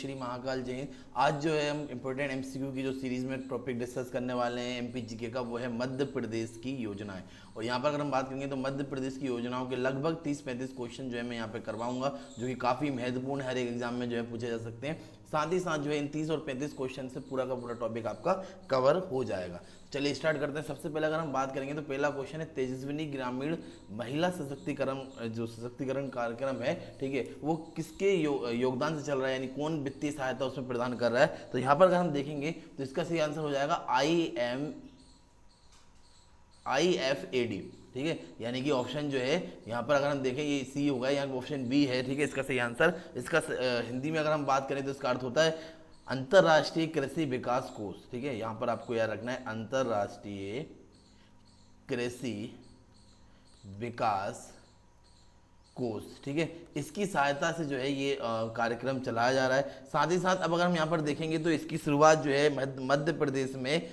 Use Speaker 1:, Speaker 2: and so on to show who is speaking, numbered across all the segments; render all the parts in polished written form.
Speaker 1: श्री महाकाल जैन। आज जो है हम इम्पोर्टेंट एमसीक्यू की जो सीरीज में टॉपिक डिस्कस करने वाले हैं एमपी जीके का, वो है मध्य प्रदेश की योजनाएं। और यहाँ पर अगर हम बात करेंगे तो मध्य प्रदेश की योजनाओं के लगभग 30-35 क्वेश्चन जो है मैं यहाँ पे करवाऊंगा, जो कि काफ़ी महत्वपूर्ण हर एक एग्जाम में जो है पूछे जा सकते हैं। साथ ही साथ जो है इन 30 और 35 क्वेश्चन से पूरा का पूरा टॉपिक आपका कवर हो जाएगा। चलिए स्टार्ट करते हैं। सबसे पहले अगर हम बात करेंगे तो पहला क्वेश्चन है तेजस्विनी ग्रामीण महिला सशक्तिकरण, जो सशक्तिकरण कार्यक्रम है, ठीक है, वो किसके योगदान से चल रहा है, यानी कौन वित्तीय सहायता उसमें प्रदान कर रहा है। तो यहाँ पर अगर हम देखेंगे तो इसका सही आंसर हो जाएगा IFAD, ठीक है, यानी कि ऑप्शन जो है यहाँ पर अगर हम देखें ये सी होगा, यहाँ ऑप्शन बी है, ठीक है, इसका सही आंसर। इसका हिंदी में अगर हम बात करें तो इसका अर्थ होता है अंतर्राष्ट्रीय कृषि विकास कोष, ठीक है, यहाँ पर आपको याद रखना है अंतर्राष्ट्रीय कृषि विकास कोष, ठीक है, इसकी सहायता से जो है ये कार्यक्रम चलाया जा रहा है। साथ ही साथ अब अगर हम यहाँ पर देखेंगे तो इसकी शुरुआत जो है मध्य प्रदेश में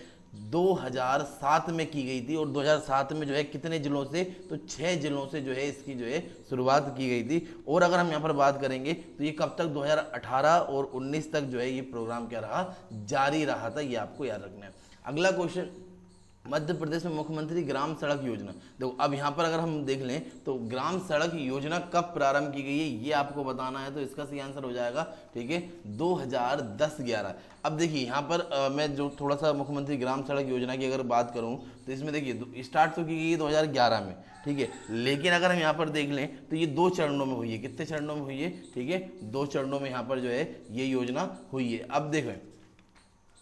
Speaker 1: 2007 में की गई थी। और 2007 में जो है कितने जिलों से, तो 6 जिलों से जो है इसकी जो है शुरुआत की गई थी। और अगर हम यहाँ पर बात करेंगे तो ये कब तक, 2018 और 19 तक जो है ये प्रोग्राम क्या रहा, जारी रहा था, ये आपको याद रखना है। अगला क्वेश्चन, मध्य प्रदेश में मुख्यमंत्री ग्राम सड़क योजना। देखो अब यहाँ पर अगर हम देख लें तो ग्राम सड़क योजना कब प्रारंभ की गई है ये आपको बताना है। तो इसका सही आंसर हो जाएगा, ठीक है, 2010-11। अब देखिए यहाँ पर मैं जो थोड़ा सा मुख्यमंत्री ग्राम सड़क योजना की अगर बात करूँ तो इसमें देखिए स्टार्ट तो की गई 2011 में, ठीक है, लेकिन अगर हम यहाँ पर देख लें तो ये 2 चरणों में हुई है। कितने चरणों में हुई है, ठीक है, 2 चरणों में यहाँ पर जो है ये योजना हुई है। अब देखें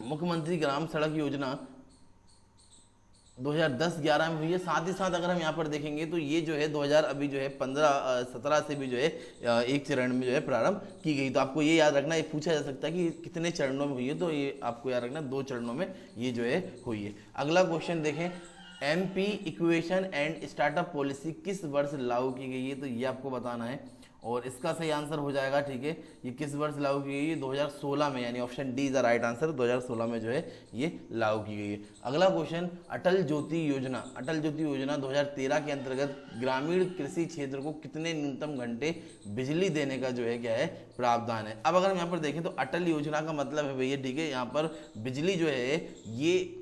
Speaker 1: मुख्यमंत्री ग्राम सड़क योजना 2010-11 में हुई है। साथ ही साथ अगर हम यहाँ पर देखेंगे तो ये जो है 2000 अभी जो है 15-17 से भी जो है एक चरण में जो है प्रारंभ की गई। तो आपको ये याद रखना, ये पूछा जा सकता है कि कितने चरणों में हुई है, तो ये आपको याद रखना 2 चरणों में ये जो है हुई है। अगला क्वेश्चन देखें, MP equation and startup policy किस वर्ष लागू की गई है, तो ये आपको बताना है। और इसका सही आंसर हो जाएगा, ठीक है, ये किस वर्ष लागू की गई है, 2016 में, यानी option D is the right answer, 2016 में जो है ये लागू की गई है। अगला क्वेश्चन, अटल ज्योति योजना। अटल ज्योति योजना 2013 के अंतर्गत ग्रामीण कृषि क्षेत्र को कितने न्यूनतम घंटे बिजली देने का जो है क्या है, प्रावधान है। अब अगर हम यहाँ पर देखें तो अटल योजना का मतलब है भैया, ठीक है, यहाँ पर बिजली जो है ये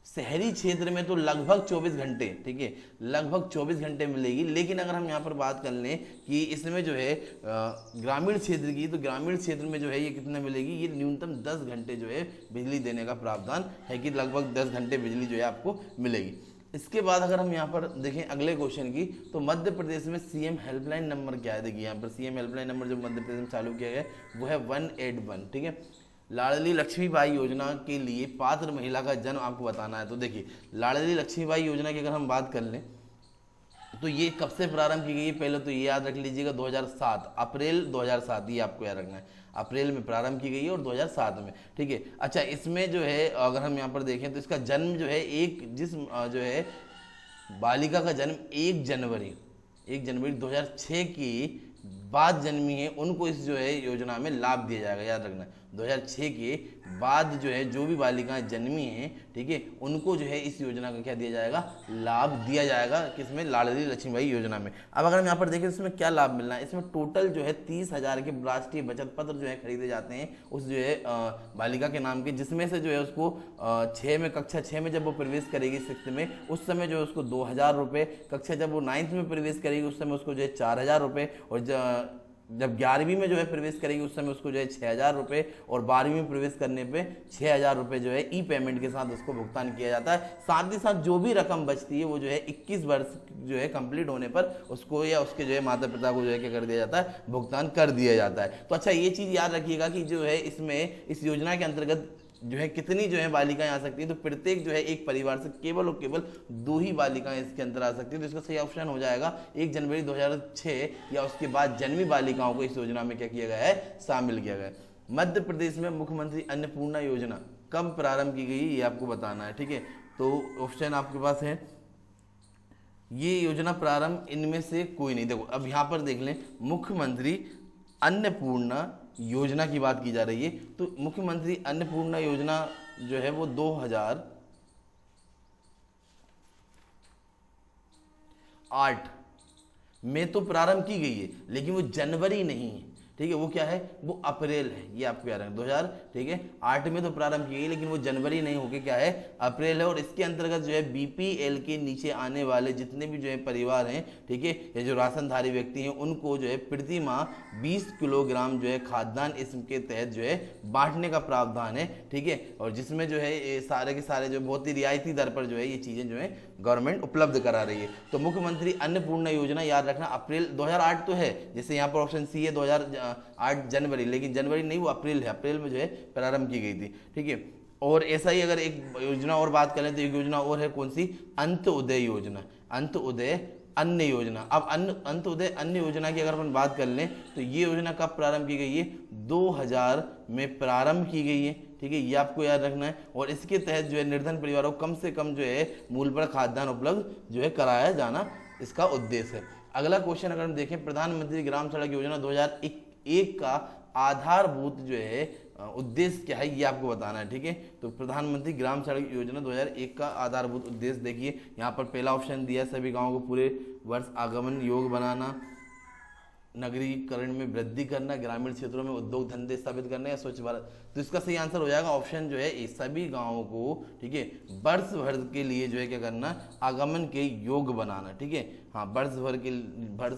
Speaker 1: शहरी क्षेत्र में तो लगभग 24 घंटे, ठीक है, लगभग 24 घंटे मिलेगी। लेकिन अगर हम यहाँ पर बात कर लें कि इसमें जो है ग्रामीण क्षेत्र की, तो ग्रामीण क्षेत्र में जो है ये कितना मिलेगी, ये न्यूनतम 10 घंटे जो है बिजली देने का प्रावधान है, कि लगभग 10 घंटे बिजली जो है आपको मिलेगी। इसके बाद अगर हम यहाँ पर देखें अगले क्वेश्चन की, तो मध्य प्रदेश में CM हेल्पलाइन नंबर क्या है। देखिए यहाँ पर CM हेल्पलाइन नंबर जो मध्य प्रदेश में चालू किया गया है वो है 181, ठीक है। लाडली लक्ष्मीबाई योजना के लिए पात्र महिला का जन्म आपको बताना है। तो देखिए लाडली लक्ष्मीबाई योजना की अगर हम बात कर लें तो ये कब से प्रारंभ की गई है, पहले तो ये याद रख लीजिएगा 2007, अप्रैल 2007, ये आपको याद रखना है, अप्रैल में प्रारंभ की गई है और 2007 में, ठीक है। अच्छा इसमें जो है अगर हम यहाँ पर देखें तो इसका जन्म जो है जो है बालिका का जन्म 1 जनवरी 2006 की बाद जन्मी है, उनको इस जो है योजना में लाभ दिया जाएगा, याद रखना। 2006 के बाद जो है जो भी बालिकाएं जन्मी हैं, ठीक है, उनको जो है इस योजना का क्या दिया जाएगा, लाभ दिया जाएगा, किसमें, लाडली लक्ष्मीबाई योजना में। अब अगर हम यहाँ पर देखें तो इसमें क्या लाभ मिलना है, इसमें टोटल जो है 30,000 के राष्ट्रीय बचत पत्र जो है खरीदे जाते हैं उस जो है बालिका के नाम के, जिसमें से जो है उसको कक्षा 6 में जब वो प्रवेश करेगी 6th में, उस समय जो है उसको 2,000 रुपये, कक्षा जब वो 9th में प्रवेश करेगी उस समय उसको जो है 4,000 रुपये, और जब 11वीं में जो है प्रवेश करेगी उस समय उसको जो है 6,000 रुपये, और 12वीं में प्रवेश करने पे 6,000 रुपये जो है ई पेमेंट के साथ उसको भुगतान किया जाता है। साथ ही साथ जो भी रकम बचती है वो जो है 21 वर्ष जो है कंप्लीट होने पर उसको या उसके जो है माता पिता को जो है क्या कर दिया जाता है, भुगतान कर दिया जाता है। तो अच्छा ये चीज़ याद रखिएगा कि जो है इसमें इस योजना के अंतर्गत जो है कितनी जो है बालिकाएं आ सकती हैं, तो प्रत्येक जो है एक परिवार से केवल और केवल 2 ही बालिकाएं इसके अंदर आ सकती हैं। तो इसका सही ऑप्शन हो जाएगा 1 जनवरी 2006 या उसके बाद जन्मी बालिकाओं को इस योजना में क्या किया गया है, शामिल किया गया है। मध्य प्रदेश में मुख्यमंत्री अन्नपूर्णा योजना कब प्रारंभ की गई ये आपको बताना है, ठीक है। तो ऑप्शन आपके पास है, ये योजना प्रारंभ इनमें से कोई नहीं। देखो अब यहाँ पर देख लें, मुख्यमंत्री अन्नपूर्णा योजना की बात की जा रही है, तो मुख्यमंत्री अन्नपूर्णा योजना जो है वो 2008 में तो प्रारंभ की गई है, लेकिन वो जनवरी नहीं है, ठीक है, वो क्या है, वो अप्रैल है, ये आपको याद रखना। 2008 में तो प्रारंभ की गई, लेकिन वो जनवरी नहीं होके क्या है, अप्रैल है। और इसके अंतर्गत जो है बीपीएल के नीचे आने वाले जितने भी जो है परिवार हैं, ठीक है, ये जो राशनधारी व्यक्ति हैं, उनको जो है प्रति माह 20 किलोग्राम जो है खाद्यान्न इसके तहत जो है बांटने का प्रावधान है, ठीक है। और जिसमें जो है ये सारे के सारे जो बहुत ही रियायती दर पर जो है ये चीजें जो है गवर्नमेंट उपलब्ध करा रही है। तो मुख्यमंत्री अन्नपूर्णा योजना याद रखना, अप्रैल 2008 तो है, जैसे यहाँ पर ऑप्शन सी है 2008 जनवरी, लेकिन जनवरी नहीं, वो अप्रैल है, अप्रैल में जो है प्रारंभ की गई थी, ठीक है। और ऐसा ही अगर एक योजना और बात करें तो एक योजना और है, कौन सी, अंत्योदय योजना, अंत्योदय अन्न योजना। अब अंत्योदय अन्न योजना की अगर अपन बात कर लें तो ये योजना कब प्रारंभ की गई है, 2000 में प्रारंभ की गई है, ठीक है, ये आपको याद रखना है। और इसके तहत जो है निर्धन परिवारों को कम से कम जो है मूल्य पर खाद्यान्न उपलब्ध जो है कराया जाना इसका उद्देश्य है। अगला क्वेश्चन अगर हम देखें, प्रधानमंत्री ग्राम सड़क योजना 2001 का आधारभूत जो है उद्देश्य क्या है, ये आपको बताना है, ठीक है। तो प्रधानमंत्री ग्राम सड़क योजना 2001 का आधारभूत उद्देश्य देखिए, यहाँ पर पहला ऑप्शन दिया, सभी गांवों को पूरे वर्ष आगमन योग्य बनाना, नगरीकरण में वृद्धि करना, ग्रामीण क्षेत्रों में उद्योग धंधे स्थापित करना, या स्वच्छ भारत। तो इसका सही आंसर हो जाएगा ऑप्शन जो है ए, सभी गांवों को, ठीक है, वर्ष भर के लिए जो है क्या करना, आगमन के योग्य बनाना, ठीक है, हाँ, वर्ष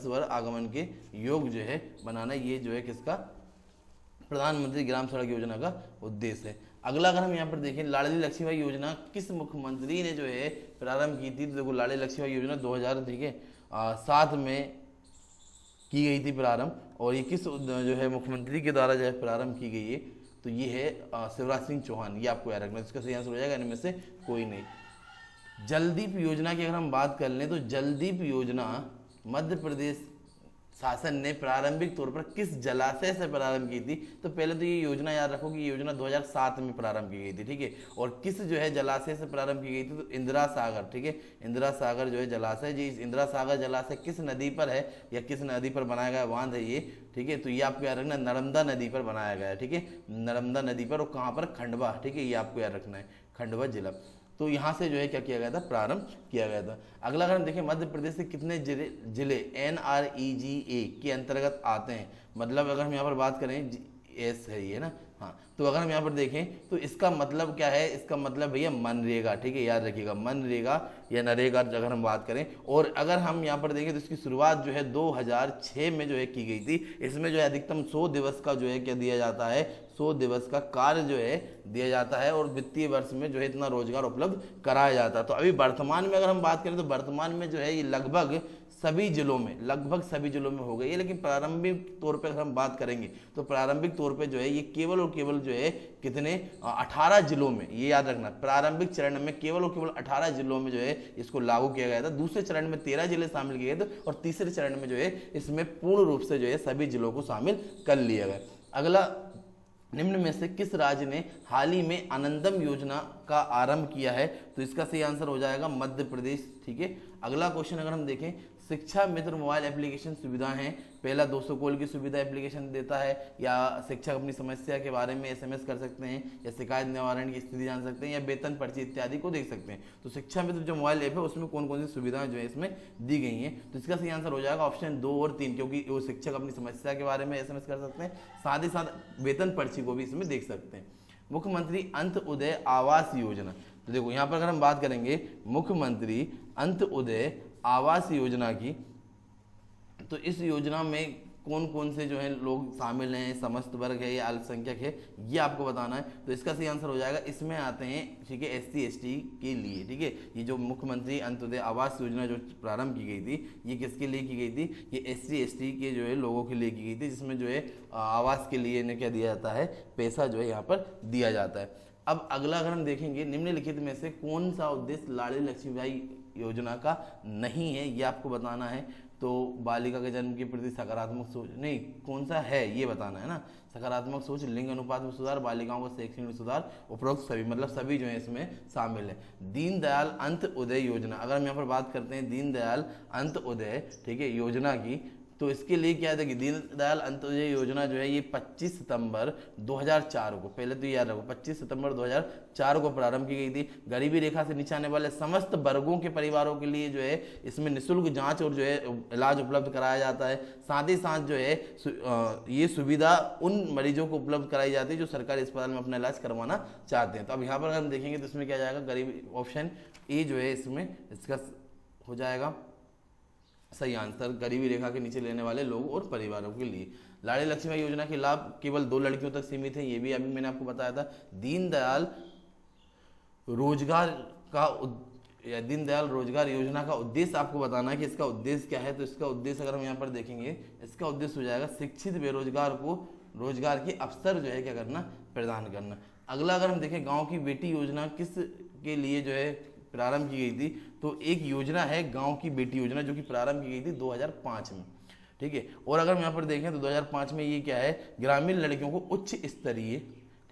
Speaker 1: भर आगमन के योग्य जो है बनाना, ये जो है किसका, प्रधानमंत्री ग्राम सड़क योजना का उद्देश्य है। अगला अगर हम यहाँ पर देखें, लाडली लक्ष्मीबाई योजना किस मुख्यमंत्री ने जो है प्रारंभ की थी, तो देखो लाडली लक्ष्मीबाई योजना 2007 में की गई थी प्रारंभ, और ये किस जो है मुख्यमंत्री के द्वारा जो है प्रारंभ की गई है, तो ये है शिवराज सिंह चौहान, ये आपको याद रखना, इसका सही आंसर हो जाएगा इनमें से कोई नहीं। जलदीप योजना की अगर हम बात कर लें तो जलदीप योजना मध्य प्रदेश शासन ने प्रारंभिक तौर पर किस जलाशय से प्रारंभ की थी, तो पहले तो ये योजना याद रखो कि ये योजना 2007 में प्रारंभ की गई थी, ठीक है। और किस जो है जलाशय से प्रारंभ की गई थी, तो इंदिरा सागर, ठीक है, इंदिरा सागर जो है जलाशय, जी इस इंदिरा सागर जलाशय किस नदी पर है या किस नदी पर बनाया गया बांध है ये, ठीक है, तो ये आपको याद रखना, नर्मदा नदी पर बनाया गया है, ठीक है, नर्मदा नदी पर, और कहाँ पर, खंडवा, ठीक है, ये आपको याद रखना है, खंडवा जिला। तो यहाँ से जो है क्या किया गया था, प्रारंभ किया गया था। अगला अगर हम देखें, मध्य प्रदेश से कितने जिले NREGA के अंतर्गत आते हैं, मतलब अगर हम यहाँ पर बात करें, एस है ये ना, हाँ, तो अगर हम यहाँ पर देखें तो इसका मतलब क्या है, इसका मतलब भैया मनरेगा, ठीक है, याद रखिएगा, मनरेगा या नरेगा अगर हम बात करें। और अगर हम यहाँ पर देखें तो इसकी शुरुआत जो है 2006 में जो है की गई थी। इसमें जो है अधिकतम 100 दिवस का जो है क्या दिया जाता है, 100 दिवस का कार्य जो है दिया जाता है, और वित्तीय वर्ष में जो है इतना रोजगार उपलब्ध कराया जाता है। तो अभी वर्तमान में अगर हम बात करें तो वर्तमान में जो है ये लगभग सभी जिलों में हो गई है, लेकिन प्रारंभिक तौर पे अगर हम बात करेंगे तो प्रारंभिक तौर पे जो है ये केवल और केवल जो है कितने 18 जिलों में, ये याद रखना, प्रारंभिक चरण में केवल और केवल 18 जिलों में जो है इसको लागू किया गया था। दूसरे चरण में 13 जिले शामिल किए गए थे, और तीसरे चरण में जो है इसमें पूर्ण रूप से जो है सभी जिलों को शामिल कर लिया गया। अगला, निम्न में से किस राज्य ने हाल ही में आनंदम योजना का आरंभ किया है, तो इसका सही आंसर हो जाएगा मध्य प्रदेश, ठीक है। अगला क्वेश्चन अगर हम देखें, शिक्षा मित्र मोबाइल एप्लीकेशन सुविधा है, पहला 200 कॉल की सुविधा एप्लीकेशन देता है, या शिक्षक अपनी समस्या के बारे में SMS कर सकते हैं, या शिकायत निवारण की स्थिति जान सकते हैं, या वेतन पर्ची इत्यादि को देख सकते हैं। तो शिक्षा मित्र जो मोबाइल ऐप है उसमें कौन कौन सी सुविधाएं जो है इसमें दी गई हैं, तो इसका सही आंसर हो जाएगा ऑप्शन 2 और 3, क्योंकि वो शिक्षक अपनी समस्या के बारे में SMS कर सकते हैं, साथ ही साथ वेतन पर्ची को भी इसमें देख सकते हैं। मुख्यमंत्री अंत्योदय आवास योजना, तो देखो यहाँ पर अगर हम बात करेंगे मुख्यमंत्री अंत्योदय आवास योजना की, तो इस योजना में कौन कौन से जो है लोग शामिल हैं, समस्त वर्ग है या अल्पसंख्यक है, ये आपको बताना है। तो इसका सही आंसर हो जाएगा, इसमें आते हैं, ठीक है, SC ST के लिए, ठीक है। ये जो मुख्यमंत्री अंत्योदय आवास योजना जो प्रारंभ की गई थी, ये किसके लिए की गई थी, ये SC ST के जो है लोगों के लिए की गई थी, जिसमें जो है आवास के लिए इन्हें क्या दिया जाता है, पैसा जो है यहाँ पर दिया जाता है। अब अगला अगर हम देखेंगे, निम्नलिखित में से कौन सा उद्देश्य लाडली लक्ष्मीबाई योजना का नहीं है, ये आपको बताना है। तो बालिका के जन्म के प्रति सकारात्मक सोच, नहीं, कौन सा है ये बताना है ना, सकारात्मक सोच, लिंग अनुपात में सुधार, बालिकाओं का शैक्षणिक सुधार, उपरोक्त सभी, मतलब सभी जो है इसमें शामिल है। दीनदयाल अंत्योदय योजना, अगर हम यहाँ पर बात करते हैं दीनदयाल अंत्योदय, ठीक है, योजना की, तो इसके लिए क्या है, देखिए दीनदयाल अंत्योदय योजना जो है ये 25 सितंबर 2004 को, पहले तो याद रखो 25 सितंबर 2004 को प्रारंभ की गई थी। गरीबी रेखा से नीचे आने वाले समस्त वर्गों के परिवारों के लिए जो है इसमें निःशुल्क जांच और जो है इलाज उपलब्ध कराया जाता है। साथ ही साथ जो है ये सुविधा उन मरीजों को उपलब्ध कराई जाती है जो सरकारी अस्पताल में अपना इलाज करवाना चाहते हैं। तो अब यहाँ पर अगर हम देखेंगे तो इसमें क्या जाएगा, गरीबी, ऑप्शन ए जो है इसमें इसका हो जाएगा सही आंसर, गरीबी रेखा के नीचे लेने वाले लोग और परिवारों के लिए। लाड़ली लक्ष्मी योजना के लाभ केवल 2 लड़कियों तक सीमित है, ये भी अभी मैंने आपको बताया था। दीनदयाल रोजगार योजना का उद्देश्य आपको बताना है कि इसका उद्देश्य क्या है। तो इसका उद्देश्य अगर हम यहाँ पर देखेंगे, इसका उद्देश्य हो जाएगा शिक्षित बेरोजगार को रोजगार के अवसर जो है क्या करना, प्रदान करना। अगला अगर हम देखें, गांव की बेटी योजना किस के लिए जो है प्रारंभ की गई थी, तो एक योजना है गांव की बेटी योजना जो कि प्रारंभ की गई थी 2005 में, ठीक है। और अगर हम यहाँ पर देखें तो 2005 में ये क्या है, ग्रामीण लड़कियों को उच्च स्तरीय,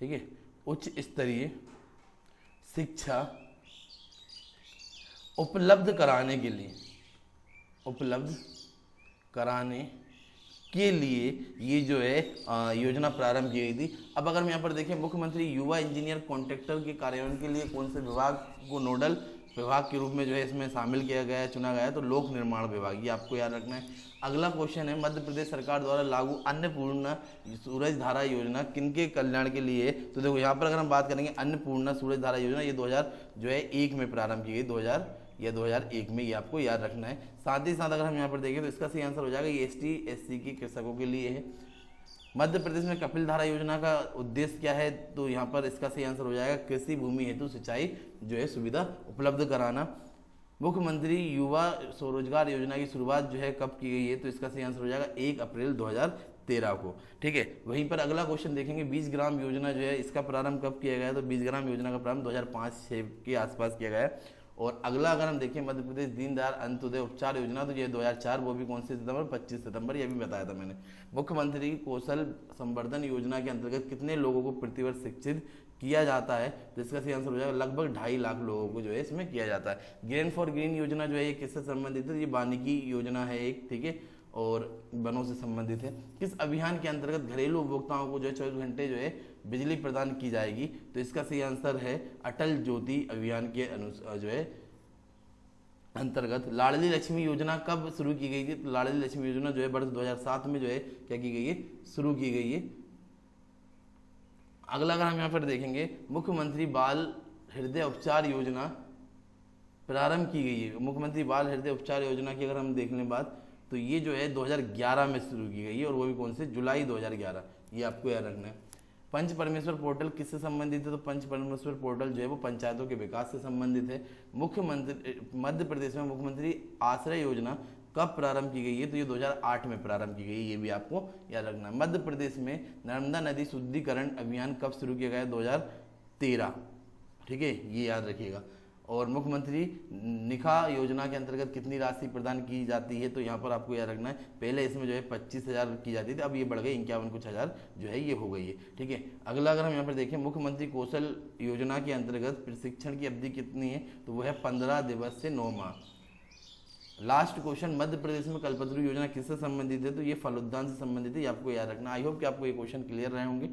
Speaker 1: ठीक है, उच्च स्तरीय शिक्षा उपलब्ध कराने के लिए ये जो है योजना प्रारंभ की गई थी। अब अगर हम यहाँ पर देखें, मुख्यमंत्री युवा इंजीनियर कॉन्ट्रैक्टर के कार्यान्वयन के लिए कौन से विभाग को नोडल विभाग के रूप में जो है इसमें शामिल किया गया है, चुना गया है, तो लोक निर्माण विभाग, ये आपको याद रखना है। अगला क्वेश्चन है, मध्य प्रदेश सरकार द्वारा लागू अन्नपूर्णा सूरज धारा योजना किनके कल्याण के लिए। तो देखो यहाँ पर अगर हम बात करेंगे अन्नपूर्णा सूरज धारा योजना, ये 2001 में प्रारंभ की गई, 2001 में, ये आपको याद रखना है। साथ ही साथ अगर हम यहाँ पर देखें तो इसका सही आंसर हो जाएगा ये ST/SC के कृषकों के लिए है। मध्य प्रदेश में कपिल धारा योजना का उद्देश्य क्या है, तो यहाँ पर इसका सही आंसर हो जाएगा कृषि भूमि हेतु सिंचाई जो है सुविधा उपलब्ध कराना। मुख्यमंत्री युवा स्वरोजगार योजना की शुरुआत जो है कब की गई है, तो इसका सही आंसर हो जाएगा 1 अप्रैल 2013 को, ठीक है। वहीं पर अगला क्वेश्चन देखेंगे, 20 ग्राम योजना जो है इसका प्रारंभ कब किया गया है, तो 20 ग्राम योजना का प्रारंभ 2005-06 के आसपास किया गया है। और अगला अगर हम देखें, मध्य प्रदेश दीनदयाल अंत्योदय उपचार योजना, तो ये 2004, वो भी कौन से सितंबर, 25 सितंबर, ये भी बताया था मैंने। मुख्यमंत्री कौशल संवर्धन योजना के अंतर्गत कितने लोगों को प्रतिवर्ष शिक्षित किया जाता है, तो इसका सही आंसर हो जाएगा लगभग 2.5 लाख लोगों को जो है इसमें किया जाता है। ग्रेन फॉर ग्रीन योजना जो है ये किससे संबंधित है, ये वानिकी योजना है एक, ठीक है, और वनों से संबंधित है। किस अभियान के अंतर्गत घरेलू उपभोक्ताओं को जो है 24 घंटे जो है बिजली प्रदान की जाएगी, तो इसका सही आंसर है अटल ज्योति अभियान के जो है अंतर्गत। लाडली लक्ष्मी योजना कब शुरू की गई थी, तो लाडली लक्ष्मी योजना जो है वर्ष 2007 में जो है क्या की गई है, शुरू की गई है। अगला अगर हम यहाँ पर देखेंगे, मुख्यमंत्री बाल हृदय उपचार योजना प्रारंभ की गई है। मुख्यमंत्री बाल हृदय उपचार योजना की अगर हम देख लें बात, तो ये जो है 2011 में शुरू की गई है, और वो भी कौन से, जुलाई 2011, ये आपको याद रखना है। पंच परमेश्वर पोर्टल किससे संबंधित है, तो पंच परमेश्वर पोर्टल जो है वो पंचायतों के विकास से संबंधित है। मुख्यमंत्री मध्य प्रदेश में मुख्यमंत्री आश्रय योजना कब प्रारंभ की गई है, तो ये 2008 में प्रारंभ की गई है, ये भी आपको याद रखना है। मध्य प्रदेश में नर्मदा नदी शुद्धिकरण अभियान कब शुरू किया गया है, 2013, ठीक है, ये याद रखिएगा। और मुख्यमंत्री निखा योजना के अंतर्गत कितनी राशि प्रदान की जाती है, तो यहाँ पर आपको याद रखना है, पहले इसमें जो है 25,000 की जाती थी, अब ये बढ़ गई 51 कुछ हज़ार जो है ये हो गई है, ठीक है। अगला अगर हम यहाँ पर देखें, मुख्यमंत्री कौशल योजना के अंतर्गत प्रशिक्षण की अवधि कितनी है, तो वो है 15 दिवस से 9 माह। लास्ट क्वेश्चन, मध्य प्रदेश में कल्पतरु योजना किससे संबंधित है, तो ये फलोद्यान से संबंधित है, ये आपको याद रखना। आई होप कि आपको ये क्वेश्चन क्लियर रहे होंगे।